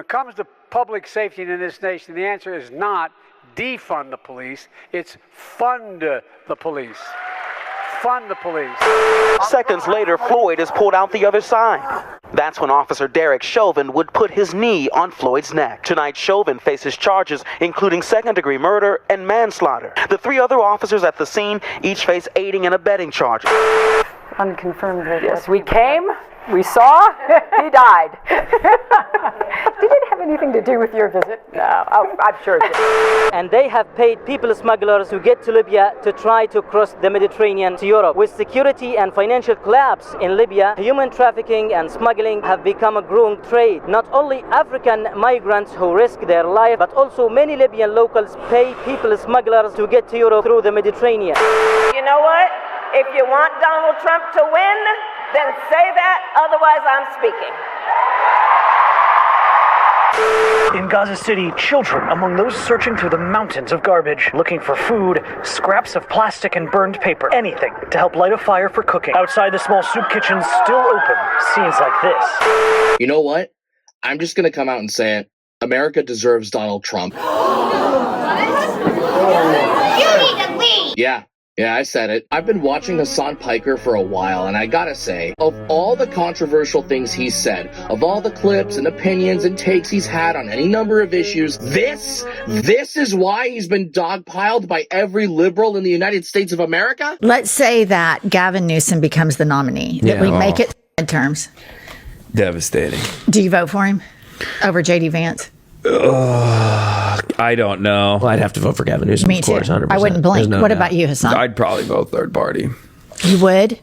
it comes to public safety in this nation, the answer is not defund the police, it's fund the police. Fund the police. Seconds later, Floyd is pulled out the other side. That's when Officer Derek Chauvin would put his knee on Floyd's neck. Tonight, Chauvin faces charges including second-degree murder and manslaughter. The three other officers at the scene each face aiding and abetting charges. Unconfirmed. Yes, we came, we saw, he died. Did it have anything to do with your visit? No, I'm sure it did. And they have paid people smugglers to get to Libya to try to cross the Mediterranean to Europe. With security and financial collapse in Libya, human trafficking and smuggling have become a growing trade. Not only African migrants who risk their life, but also many Libyan locals pay people smugglers to get to Europe through the Mediterranean. You know what? If you want Donald Trump to win, then say that, otherwise I'm speaking. In Gaza City, children among those searching through the mountains of garbage, looking for food, scraps of plastic and burned paper, anything to help light a fire for cooking. Outside the small soup kitchens still open, scenes like this. You know what? I'm just gonna come out and say it. America deserves Donald Trump. You need to leave! Yeah, I said it. I've been watching Hasan Piker for a while, and I gotta say, of all the controversial things he's said, of all the clips and opinions and takes he's had on any number of issues, this is why he's been dogpiled by every liberal in the United States of America? Let's say that Gavin Newsom becomes the nominee, that we make it midterms. Devastating. Do you vote for him over J.D. Vance? I don't know. Well, I'd have to vote for Gavin Newsom. Me of too. course, 100%. I wouldn't blink. What about you, Hasan? I'd probably vote third party. You would?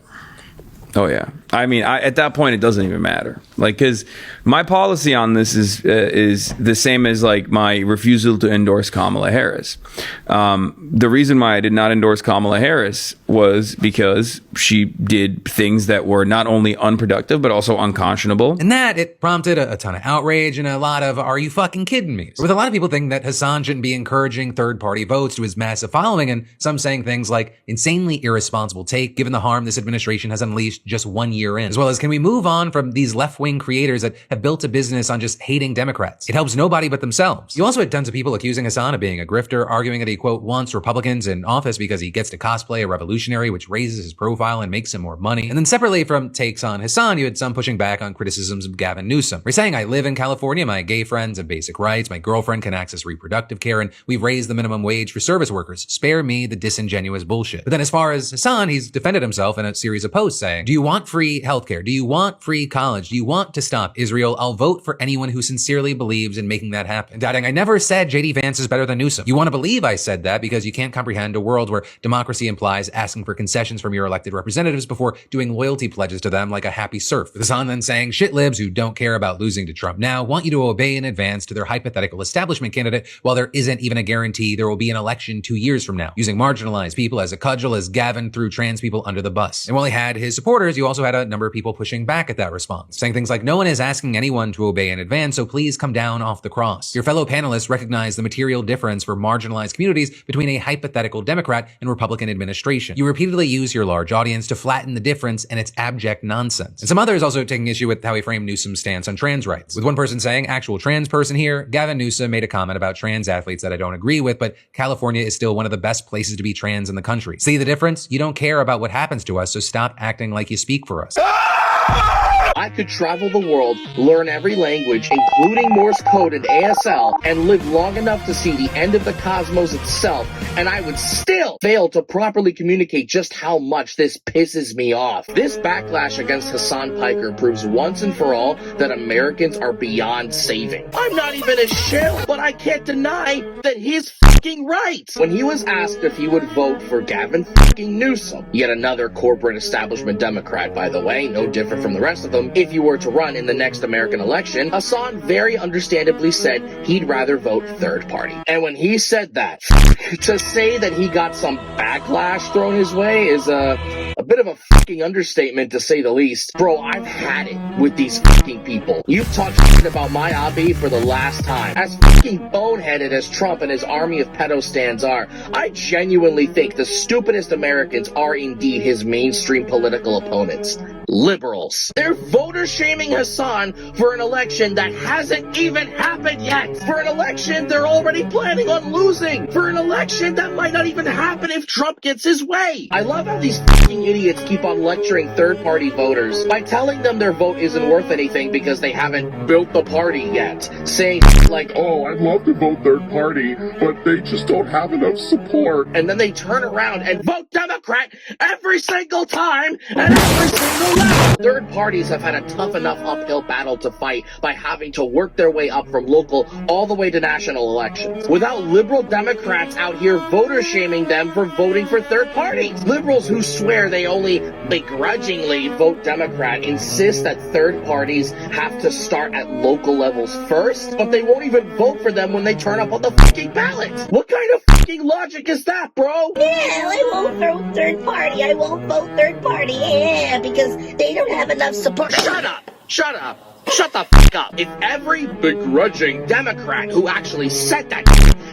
Oh, yeah. I mean, at that point, it doesn't even matter. Like, because my policy on this is the same as, like, my refusal to endorse Kamala Harris. The reason why I did not endorse Kamala Harris was because she did things that were not only unproductive, but also unconscionable. And that, it prompted a ton of outrage and a lot of, are you fucking kidding me? With a lot of people thinking that Hasan shouldn't be encouraging third-party votes to his massive following, and some saying things like, insanely irresponsible take, given the harm this administration has unleashed just 1 year in. As well as, can we move on from these left-wing creators that have built a business on just hating Democrats? It helps nobody but themselves. You also had tons of people accusing Hasan of being a grifter, arguing that he, quote, wants Republicans in office because he gets to cosplay a revolutionary, which raises his profile and makes him more money. And then separately from takes on Hasan, you had some pushing back on criticisms of Gavin Newsom. We're saying, I live in California, my gay friends have basic rights, my girlfriend can access reproductive care, and we've raised the minimum wage for service workers. Spare me the disingenuous bullshit. But then as far as Hasan, he's defended himself in a series of posts saying, do you want free healthcare? Do you want free college? Do you want to stop Israel? I'll vote for anyone who sincerely believes in making that happen. And adding, I never said J.D. Vance is better than Newsom. You want to believe I said that because you can't comprehend a world where democracy implies asking for concessions from your elected representatives before doing loyalty pledges to them like a happy serf. With Hasan then saying, shit libs who don't care about losing to Trump now want you to obey in advance to their hypothetical establishment candidate while there isn't even a guarantee there will be an election 2 years from now, using marginalized people as a cudgel as Gavin threw trans people under the bus. And while he had his supporters, you also had a number of people pushing back at that response, saying things like, no one is asking anyone to obey in advance, so please come down off the cross. Your fellow panelists recognize the material difference for marginalized communities between a hypothetical Democrat and Republican administration. You repeatedly use your large audience to flatten the difference, and it's abject nonsense. And some others also taking issue with how he framed Newsom's stance on trans rights. With one person saying, actual trans person here, Gavin Newsom made a comment about trans athletes that I don't agree with, but California is still one of the best places to be trans in the country. See the difference? You don't care about what happens to us, so stop acting like you speak for us. I could travel the world, learn every language, including Morse code and ASL, and live long enough to see the end of the cosmos itself, and I would still fail to properly communicate just how much this pisses me off. This backlash against Hasan Piker proves once and for all that Americans are beyond saving. I'm not even a shill, but I can't deny that he's fucking right. When he was asked if he would vote for Gavin fucking Newsom, yet another corporate establishment Democrat, by the way, no different from the rest of them, if he were to run in the next American election, Hasan very understandably said he'd rather vote third party. And when he said that, to say that he got some backlash thrown his way is a bit of a fucking understatement, to say the least. Bro, I've had it with these fucking people. You've talked shit about my hobby for the last time. As fucking boneheaded as Trump and his army of pedo stands are, I genuinely think the stupidest Americans are indeed his mainstream political opponents. Liberals. They're voter shaming Hasan for an election that hasn't even happened yet. For an election they're already planning on losing. For an election that might not even happen if Trump gets his way. I love how these fucking idiots keep on lecturing third-party voters by telling them their vote isn't worth anything because they haven't built the party yet. Saying like, oh, I'd love to vote third party, but they just don't have enough support. And then they turn around and vote Democrat every single time and every single level. Third parties have had a tough enough uphill battle to fight by having to work their way up from local all the way to national elections. Without liberal Democrats out here voter shaming them for voting for third parties. Liberals who swear they only begrudgingly vote Democrat insist that third parties have to start at local levels first, but they won't even vote for them when they turn up on the fucking ballot. What kind of fucking logic is that, bro? Yeah, I won't vote third party. I won't vote third party. Yeah, because they don't have enough support. Shut up! Shut up! Shut the fuck up. If every begrudging Democrat who actually said that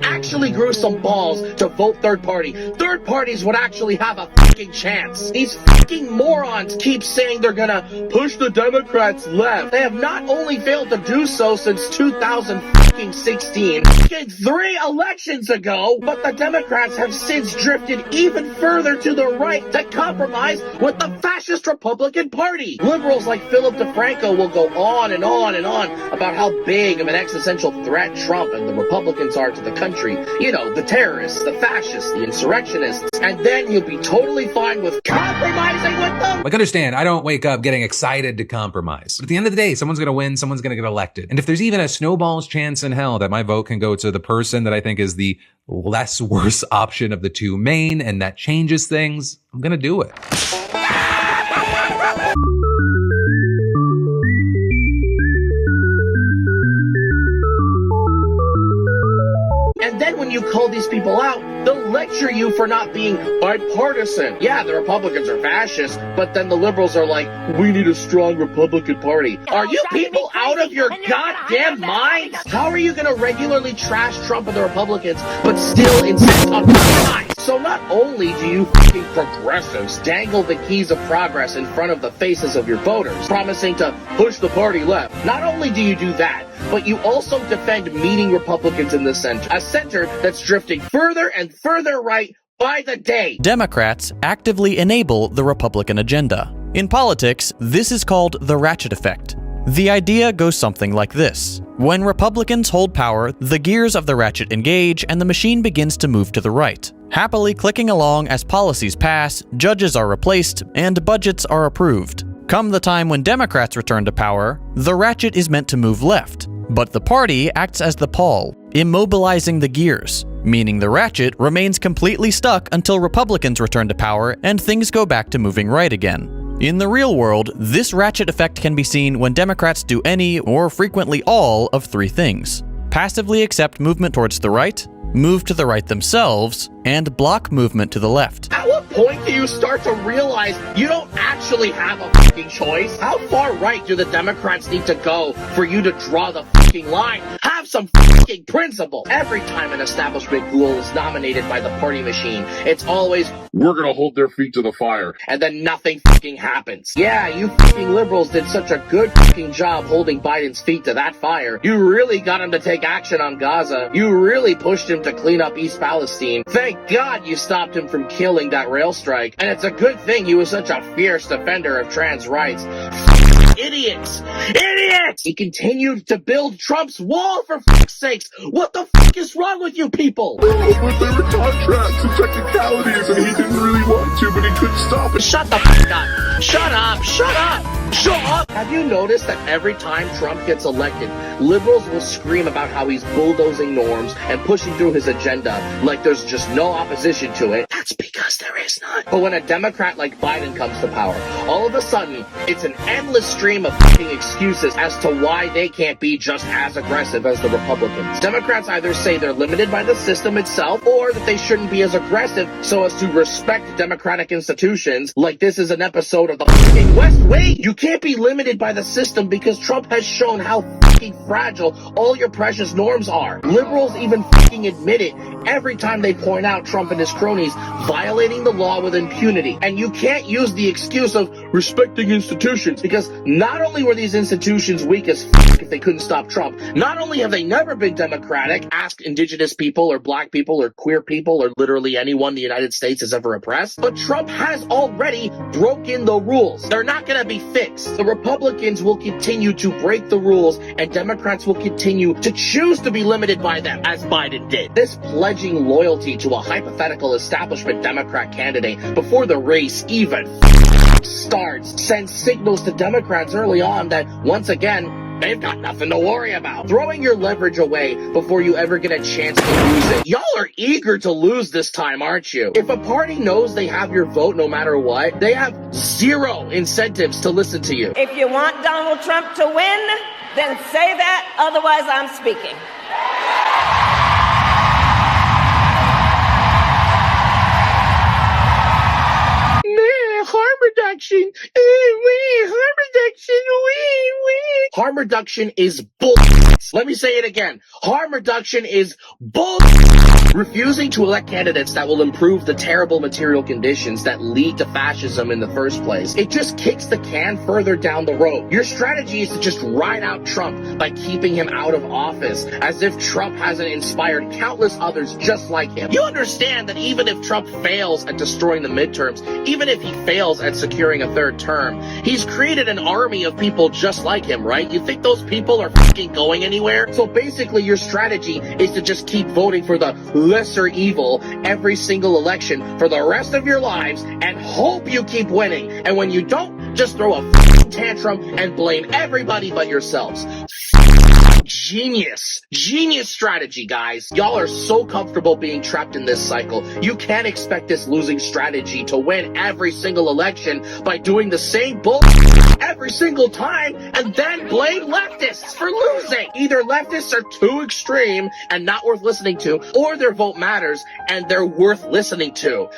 actually grew some balls to vote third parties would actually have a fucking chance. These fucking morons keep saying they're gonna push the Democrats left. They have not only failed to do so since 2016, 3 elections ago, but the Democrats have since drifted even further to the right to compromise with the fascist Republican Party. Liberals like Philip DeFranco will go on and on and on about how big of an existential threat Trump and the Republicans are to the country. You know, the terrorists, the fascists, the insurrectionists. And then he'll be totally fine with compromising with them. Like, understand, I don't wake up getting excited to compromise. But at the end of the day, someone's going to win, someone's going to get elected. And if there's even a snowball's chance in hell that my vote can go to the person that I think is the less worse option of the two main, and that changes things, I'm going to do it. And then when you call these people out, they'll lecture you for not being bipartisan. Yeah, the Republicans are fascist, but then the liberals are like, we need a strong Republican Party. Are you people out of your goddamn minds? How are you gonna regularly trash Trump and the Republicans, but still insist on compromise? So not only do you fucking progressives dangle the keys of progress in front of the faces of your voters, promising to push the party left, not only do you do that, but you also defend meeting Republicans in the center, a center that's drifting further and further right by the day. Democrats actively enable the Republican agenda. In politics, this is called the ratchet effect. The idea goes something like this. When Republicans hold power, the gears of the ratchet engage and the machine begins to move to the right, happily clicking along as policies pass, judges are replaced, and budgets are approved. Come the time when Democrats return to power, the ratchet is meant to move left, but the party acts as the pawl, immobilizing the gears, meaning the ratchet remains completely stuck until Republicans return to power and things go back to moving right again. In the real world, this ratchet effect can be seen when Democrats do any, or frequently all, of 3 things: passively accept movement towards the right, move to the right themselves, and block movement to the left. At what point do you start to realize you don't actually have a fucking choice? How far right do the Democrats need to go for you to draw the fucking line? Have some fucking principle. Every time an establishment ghoul is nominated by the party machine, it's always, we're gonna hold their feet to the fire, and then nothing fucking happens. Yeah, you fucking liberals did such a good fucking job holding Biden's feet to that fire. You really got him to take action on Gaza. You really pushed him to clean up East Palestine. Thank God you stopped him from killing that rail strike. And it's a good thing he was such a fierce defender of trans rights. Idiots! Idiots! He continued to build Trump's wall, for fuck's sakes! What the fuck is wrong with you people? But there were contracts and technicalities and he didn't really want to, but he couldn't stop it. Shut the fuck up! Shut up! Shut up! Shut up! Have you noticed that every time Trump gets elected, liberals will scream about how he's bulldozing norms and pushing through his agenda like there's just no opposition to it? That's because there is none. But when a Democrat like Biden comes to power, all of a sudden, it's an endless stream of fucking excuses as to why they can't be just as aggressive as the Republicans. Democrats either say they're limited by the system itself, or that they shouldn't be as aggressive so as to respect democratic institutions, like this is an episode of the fucking West Wing. You can't be limited by the system because Trump has shown how fucking fragile all your precious norms are. Liberals even fucking admit it every time they point out Trump and his cronies violating the law with impunity. And you can't use the excuse of respecting institutions. Because not only were these institutions weak as f*** if they couldn't stop Trump, not only have they never been democratic, ask indigenous people or black people or queer people or literally anyone the United States has ever oppressed, but Trump has already broken the rules. They're not going to be fixed. The Republicans will continue to break the rules, and Democrats will continue to choose to be limited by them, as Biden did. This pledging loyalty to a hypothetical establishment Democrat candidate before the race even starts sends signals to Democrats early on that, once again, they've got nothing to worry about. Throwing your leverage away before you ever get a chance to lose it. Y'all are eager to lose this time, aren't you? If a party knows they have your vote no matter what, they have zero incentives to listen to you. If you want Donald Trump to win, then say that, otherwise I'm speaking. Harm reduction. Harm reduction is bull. Let me say it again. Harm reduction is bull. Refusing to elect candidates that will improve the terrible material conditions that lead to fascism in the first place, it just kicks the can further down the road. Your strategy is to just ride out Trump by keeping him out of office, as if Trump hasn't inspired countless others just like him. You understand that even if Trump fails at destroying the midterms, even if he fails at securing a third term, he's created an army of people just like him, right? You think those people are fucking going anywhere? So basically your strategy is to just keep voting for the lesser evil every single election for the rest of your lives and hope you keep winning. And when you don't, just throw a tantrum and blame everybody but yourselves. Genius strategy, guys. Y'all are so comfortable being trapped in this cycle. You can't expect this losing strategy to win every single election by doing the same bull every single time and then blame leftists for losing. Either leftists are too extreme and not worth listening to, or their vote matters and they're worth listening to.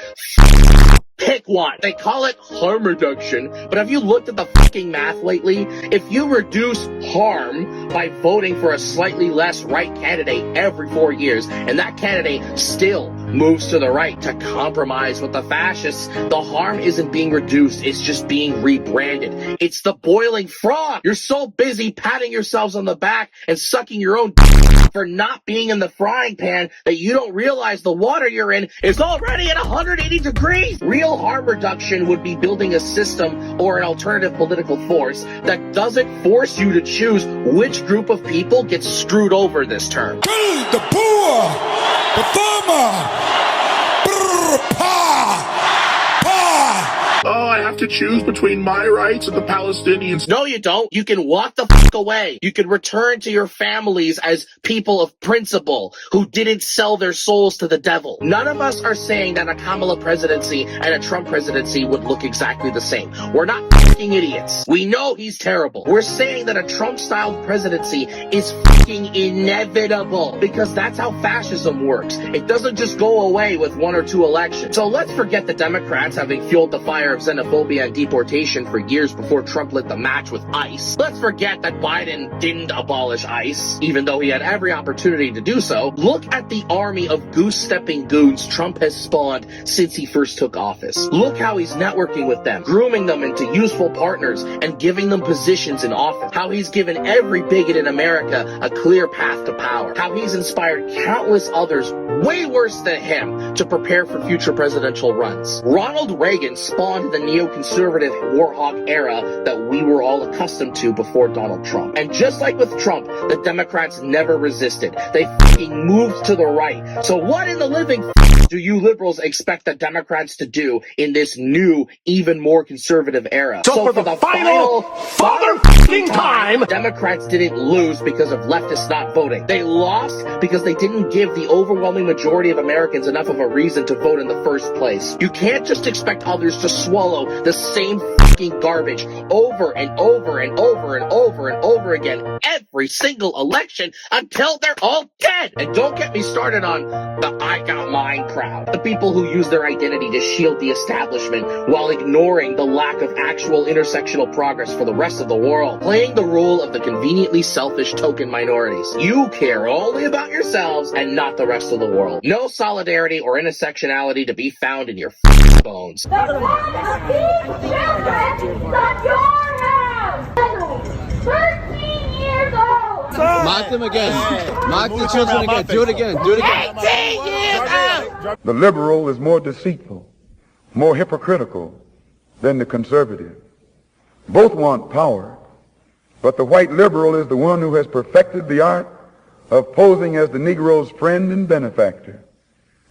Pick one. They call it harm reduction, but have you looked at the fucking math lately? If you reduce harm by voting for a slightly less right candidate every 4 years, and that candidate still moves to the right to compromise with the fascists, the harm isn't being reduced, it's just being rebranded. It's the boiling frog. You're so busy patting yourselves on the back and sucking your own for not being in the frying pan that you don't realize the water you're in is already at 180 degrees. Real harm reduction would be building a system or an alternative political force that doesn't force you to choose which group of people gets screwed over this term. The poor, the farmer, oh, I have to choose between my rights and the Palestinians. No, you don't. You can walk the fuck away. You can return to your families as people of principle who didn't sell their souls to the devil. None of us are saying that a Kamala presidency and a Trump presidency would look exactly the same. We're not fucking idiots. We know he's terrible. We're saying that a Trump-styled presidency is fucking inevitable because that's how fascism works. It doesn't just go away with 1 or 2 elections. So let's forget the Democrats having fueled the fire of xenophobia and deportation for years before Trump lit the match with ICE. Let's forget that Biden didn't abolish ICE, even though he had every opportunity to do so. Look at the army of goose-stepping goons Trump has spawned since he first took office. Look how he's networking with them, grooming them into useful partners, and giving them positions in office. How he's given every bigot in America a clear path to power. How he's inspired countless others way worse than him to prepare for future presidential runs. Ronald Reagan spawned the neoconservative war hawk era that we were all accustomed to before Donald Trump. And just like with Trump, the Democrats never resisted. They fucking moved to the right. So what in the living do you liberals expect the Democrats to do in this new, even more conservative era? So for the final father-fucking time, Democrats didn't lose because of leftists not voting. They lost because they didn't give the overwhelming majority of Americans enough of a reason to vote in the first place. You can't just expect others to swallow the same fucking garbage over and over and over and over and over again every single election until they're all dead. And don't get me started on the I got mine crowd. The people who use their identity to shield the establishment while ignoring the lack of actual intersectional progress for the rest of the world. Playing the role of the conveniently selfish token minorities. You care only about yourselves and not the rest of the world. No solidarity or intersectionality to be found in your bones. Mock them again. Mock the children again. Do it again. Do it again. 18 years old! The liberal is more deceitful, more hypocritical than the conservative. Both want power, but the white liberal is the one who has perfected the art of posing as the Negro's friend and benefactor.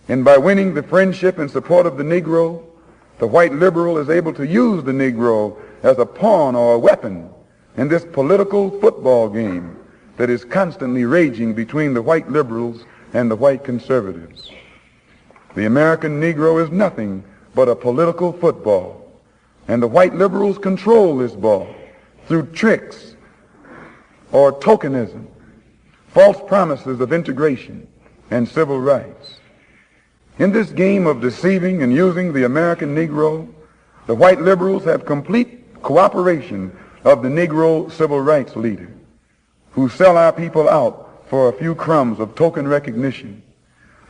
And by winning the friendship and support of the Negro, the white liberal is able to use the Negro as a pawn or a weapon in this political football game that is constantly raging between the white liberals and the white conservatives. The American Negro is nothing but a political football, and the white liberals control this ball through tricks or tokenism, false promises of integration and civil rights. In this game of deceiving and using the American Negro, the white liberals have complete cooperation of the Negro civil rights leader, who sell our people out for a few crumbs of token recognition,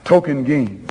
token gains,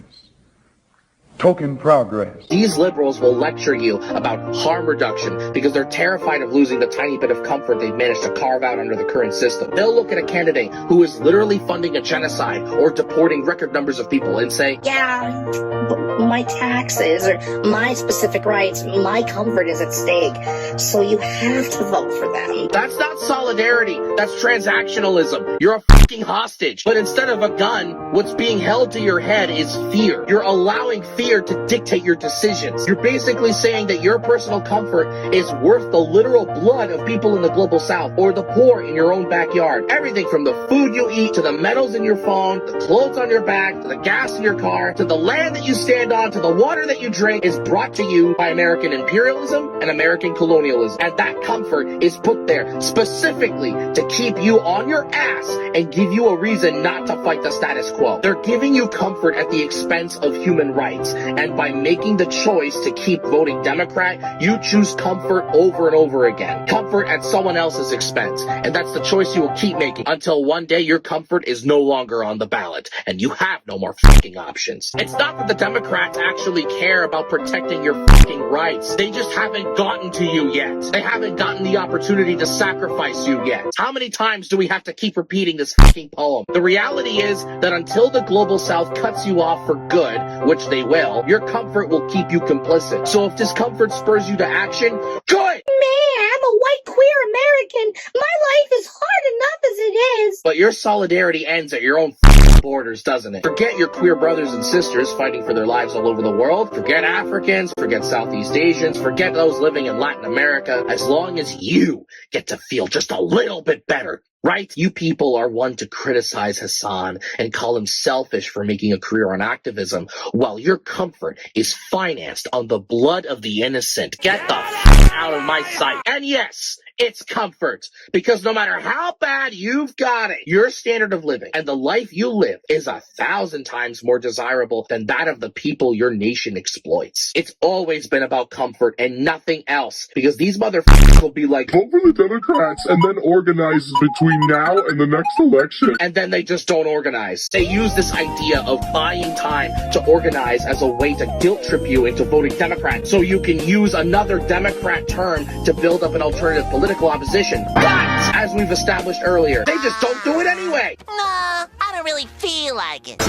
token progress. These liberals will lecture you about harm reduction because they're terrified of losing the tiny bit of comfort they've managed to carve out under the current system. They'll look at a candidate who is literally funding a genocide or deporting record numbers of people and say, yeah, but my taxes or my specific rights, my comfort is at stake, so you have to vote for them. That's not solidarity, that's transactionalism. You're a fucking hostage. But instead of a gun, what's being held to your head is fear. You're allowing fear to dictate your decisions. You're basically saying that your personal comfort is worth the literal blood of people in the global south or the poor in your own backyard. Everything from the food you eat to the metals in your phone, the clothes on your back, to the gas in your car, to the land that you stand on, to the water that you drink is brought to you by American imperialism and American colonialism. And that comfort is put there specifically to keep you on your ass and give you a reason not to fight the status quo. They're giving you comfort at the expense of human rights. And by making the choice to keep voting Democrat, you choose comfort over and over again. Comfort at someone else's expense. And that's the choice you will keep making until one day your comfort is no longer on the ballot and you have no more fucking options. It's not that the Democrats actually care about protecting your fucking rights. They just haven't gotten to you yet. They haven't gotten the opportunity to sacrifice you yet. How many times do we have to keep repeating this fucking poem? The reality is that until the global south cuts you off for good, which they will, your comfort will keep you complicit. So if discomfort spurs you to action, good! Man, I'm a white queer American. My life is hard enough as it is. But your solidarity ends at your own borders, doesn't it? Forget your queer brothers and sisters fighting for their lives all over the world. Forget Africans. Forget Southeast Asians. Forget those living in Latin America. As long as you get to feel just a little bit better. Right? You people are one to criticize Hasan and call him selfish for making a career on activism, while your comfort is financed on the blood of the innocent. Get the f*** out of my sight. And yes, it's comfort. Because no matter how bad you've got it, your standard of living and the life you live is 1,000 times more desirable than that of the people your nation exploits. It's always been about comfort and nothing else. Because these motherfuckers will be like, vote for the Democrats and then organize between now and the next election. And then they just don't organize. They use this idea of buying time to organize as a way to guilt trip you into voting Democrat so you can use another Democrat term to build up an alternative political opposition. But, as we've established earlier, they just don't do it anyway. No, I don't really feel like it.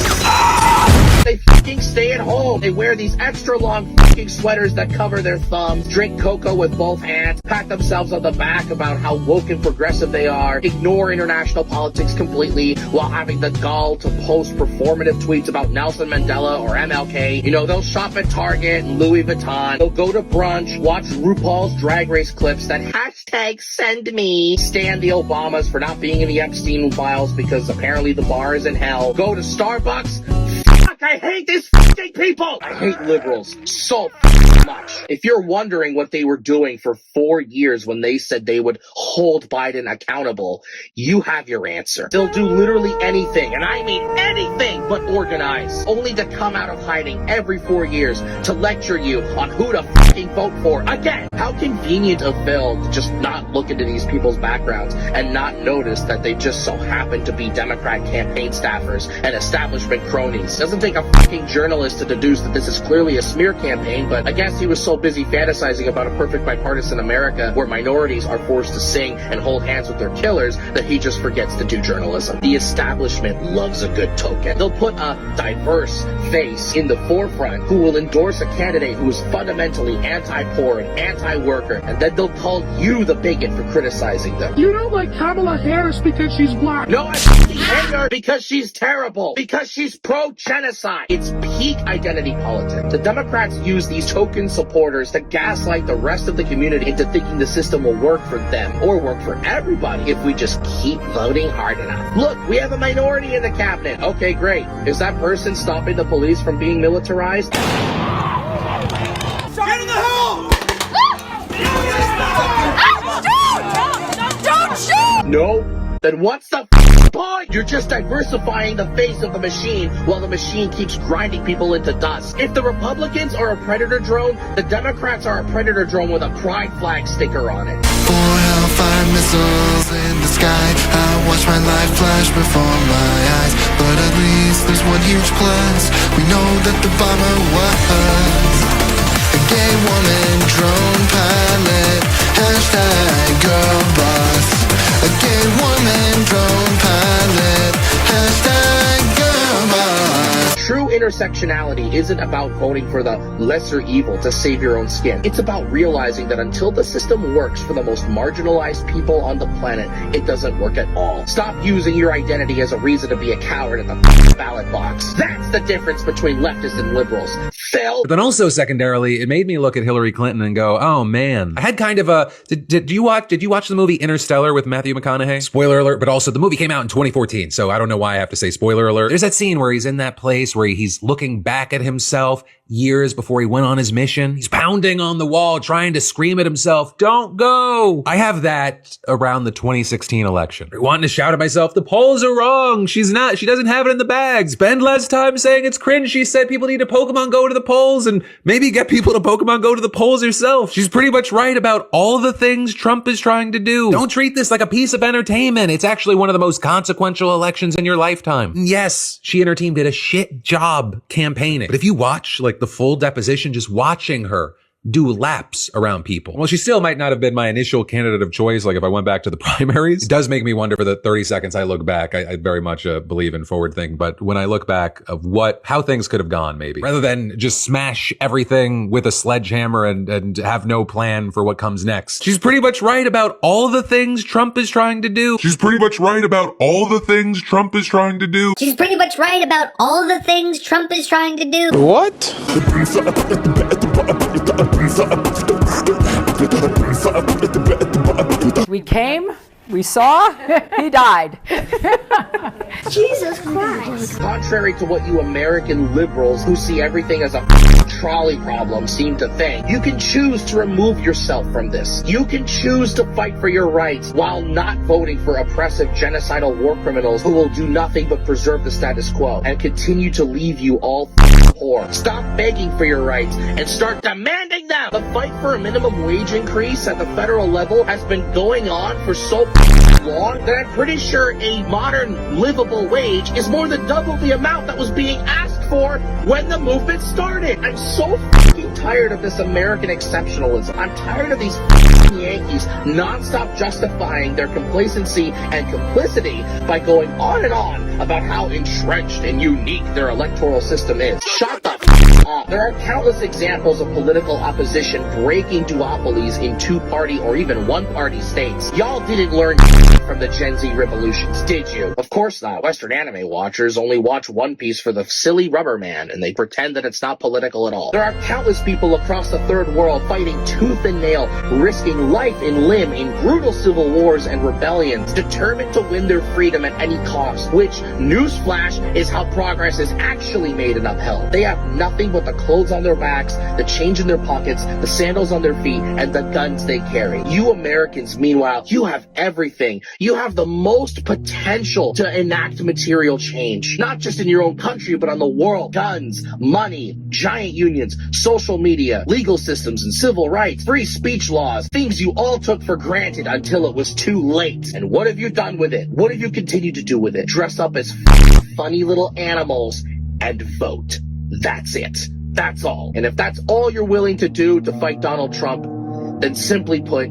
They fucking stay at home. They wear these extra long fucking sweaters that cover their thumbs, drink cocoa with both hands, pat themselves on the back about how woke and progressive they are, ignore international politics completely while having the gall to post performative tweets about Nelson Mandela or MLK. You know, they'll shop at Target and Louis Vuitton. They'll go to brunch, watch RuPaul's Drag Race clips that hashtag send me, stand the Obamas for not being in the Epstein files because apparently the bar is in hell. Go to Starbucks. I hate these fucking people! I hate liberals so much. If you're wondering what they were doing for 4 years when they said they would hold Biden accountable, you have your answer. They'll do literally anything, and I mean anything but organize, only to come out of hiding every 4 years to lecture you on who to fucking vote for. Again, how convenient of Phil to just not look into these people's backgrounds and not notice that they just so happen to be Democrat campaign staffers and establishment cronies. Doesn't doesn't take a fucking journalist to deduce that this is clearly a smear campaign, but I guess he was so busy fantasizing about a perfect bipartisan America where minorities are forced to sing and hold hands with their killers that he just forgets to do journalism. The establishment loves a good token. They'll put a diverse face in the forefront who will endorse a candidate who is fundamentally anti-poor and anti-worker, and then they'll call you the bigot for criticizing them. You don't like Kamala Harris because she's black. No, I fucking hate her because she's terrible. Because she's pro-genocide. It's peak identity politics. The Democrats use these token supporters to gaslight the rest of the community into thinking the system will work for them or work for everybody if we just keep voting hard enough. Look, we have a minority in the cabinet. Okay, great. Is that person stopping the police from being militarized? Get in the hole! Don't shoot! No. Then what's the point? You're just diversifying the face of the machine while the machine keeps grinding people into dust. If the Republicans are a predator drone, the Democrats are a predator drone with a pride flag sticker on it. 4 Hellfire missiles in the sky. I watch my life flash before my eyes, but at least there's one huge plus. We know that the bomber was a gay woman drone pilot. Hashtag girl boss. A gay woman drone pilot. Hashtag girl boss. True intersectionality isn't about voting for the lesser evil to save your own skin. It's about realizing that until the system works for the most marginalized people on the planet, it doesn't work at all. Stop using your identity as a reason to be a coward at the ballot box. That's the difference between leftists and liberals. Phil. But then also secondarily, it made me look at Hillary Clinton and go, oh man. I had kind of a, did you watch the movie Interstellar with Matthew McConaughey? Spoiler alert, but also the movie came out in 2014, so I don't know why I have to say spoiler alert. There's that scene where he's in that place where he's looking back at himself years before he went on his mission. He's pounding on the wall, trying to scream at himself, don't go. I have that around the 2016 election. Wanting to shout at myself, the polls are wrong. She doesn't have it in the bag. Spend less time saying it's cringe. She said people need to Pokemon Go to the polls and maybe get people to Pokemon Go to the polls herself. She's pretty much right about all the things Trump is trying to do. Don't treat this like a piece of entertainment. It's actually one of the most consequential elections in your lifetime. Yes, she and her team did a shit job campaigning. But if you watch like the full deposition, just watching her do laps around people. Well, she still might not have been my initial candidate of choice. Like if I went back to the primaries, it does make me wonder for the 30 seconds I look back. I very much believe in forward thinking, but when I look back of how things could have gone, maybe rather than just smash everything with a sledgehammer and have no plan for what comes next. She's pretty much right about all the things Trump is trying to do. She's pretty much right about all the things Trump is trying to do. She's pretty much right about all the things Trump is trying to do. What? We came, we saw, he died. Jesus Christ. Contrary to what you American liberals who see everything as a trolley problem seem to think, you can choose to remove yourself from this. You can choose to fight for your rights while not voting for oppressive genocidal war criminals who will do nothing but preserve the status quo and continue to leave you all poor. Stop begging for your rights and start demanding them. The fight for a minimum wage increase at the federal level has been going on for so long that I'm pretty sure a modern livable wage is more than double the amount that was being asked for when the movement started. I'm so fucking tired of this American exceptionalism. I'm tired of these fucking Yankees nonstop justifying their complacency and complicity by going on and on about how entrenched and unique their electoral system is. Shut the fuck up. There are countless examples of political opposition breaking duopolies in two-party or even one-party states. Y'all didn't learn from the Gen Z revolutions, did you? Of course not. Western anime watchers only watch One Piece for the silly rubber man, and they pretend that it's not political at all. There are countless people across the third world fighting tooth and nail, risking life and limb in brutal civil wars and rebellions, determined to win their freedom at any cost, which, newsflash, is how progress is actually made and upheld. They have nothing but the clothes on their backs, the change in their pockets, the sandals on their feet, and the guns they carry. You Americans, meanwhile, you have everything. You have the most potential to enact material change, not just in your own country, but on the world. Guns, money, giant unions, social media, legal systems and civil rights, free speech laws, things you all took for granted until it was too late. And what have you done with it? What have you continued to do with it? Dress up as funny little animals and vote. That's it. That's all. And if that's all you're willing to do to fight Donald Trump, then simply put,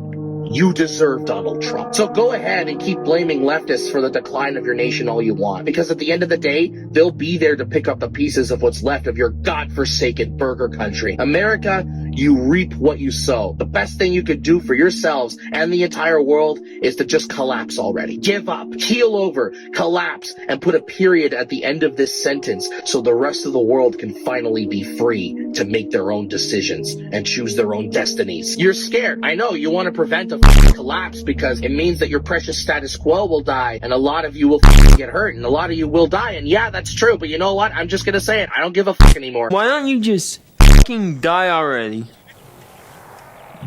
you deserve Donald Trump. So go ahead and keep blaming leftists for the decline of your nation all you want. Because at the end of the day, they'll be there to pick up the pieces of what's left of your godforsaken burger country. America, you reap what you sow. The best thing you could do for yourselves and the entire world is to just collapse already. Give up, keel over, collapse, and put a period at the end of this sentence so the rest of the world can finally be free to make their own decisions and choose their own destinies. You're scared. I know you want to prevent a collapse because it means that your precious status quo will die and a lot of you will get hurt and a lot of you will die. And yeah, that's true. But you know what? I'm just going to say it. I don't give a fuck anymore. Why don't you just fucking die already?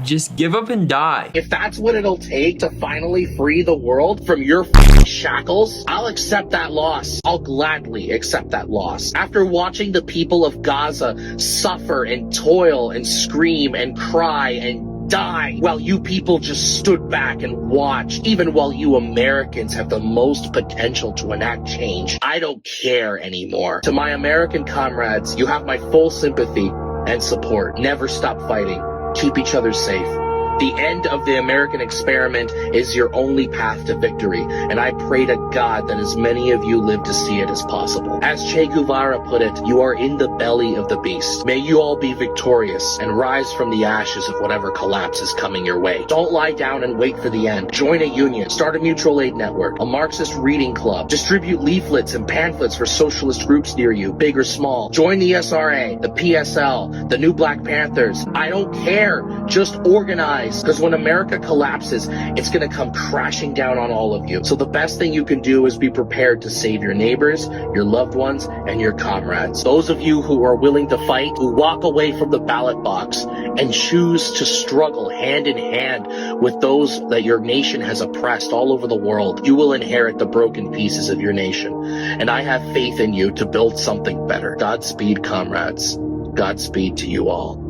Just give up and die. If that's what it'll take to finally free the world from your shackles, I'll accept that loss. I'll gladly accept that loss. After watching the people of Gaza suffer and toil and scream and cry and die while you people just stood back and watched, even while you Americans have the most potential to enact change, I don't care anymore. To my American comrades, you have my full sympathy and support. Never stop fighting. Keep each other safe. The end of the American experiment is your only path to victory, and I pray to God that as many of you live to see it as possible. As Che Guevara put it, you are in the belly of the beast. May you all be victorious and rise from the ashes of whatever collapse is coming your way. Don't lie down and wait for the end. Join a union, start a mutual aid network, a Marxist reading club, distribute leaflets and pamphlets for socialist groups near you, big or small. Join the SRA, the PSL, the New Black Panthers. I don't care. Just organize. Because when America collapses, it's going to come crashing down on all of you. So the best thing you can do is be prepared to save your neighbors, your loved ones, and your comrades. Those of you who are willing to fight, who walk away from the ballot box and choose to struggle hand in hand with those that your nation has oppressed all over the world, you will inherit the broken pieces of your nation. And I have faith in you to build something better. Godspeed, comrades. Godspeed to you all.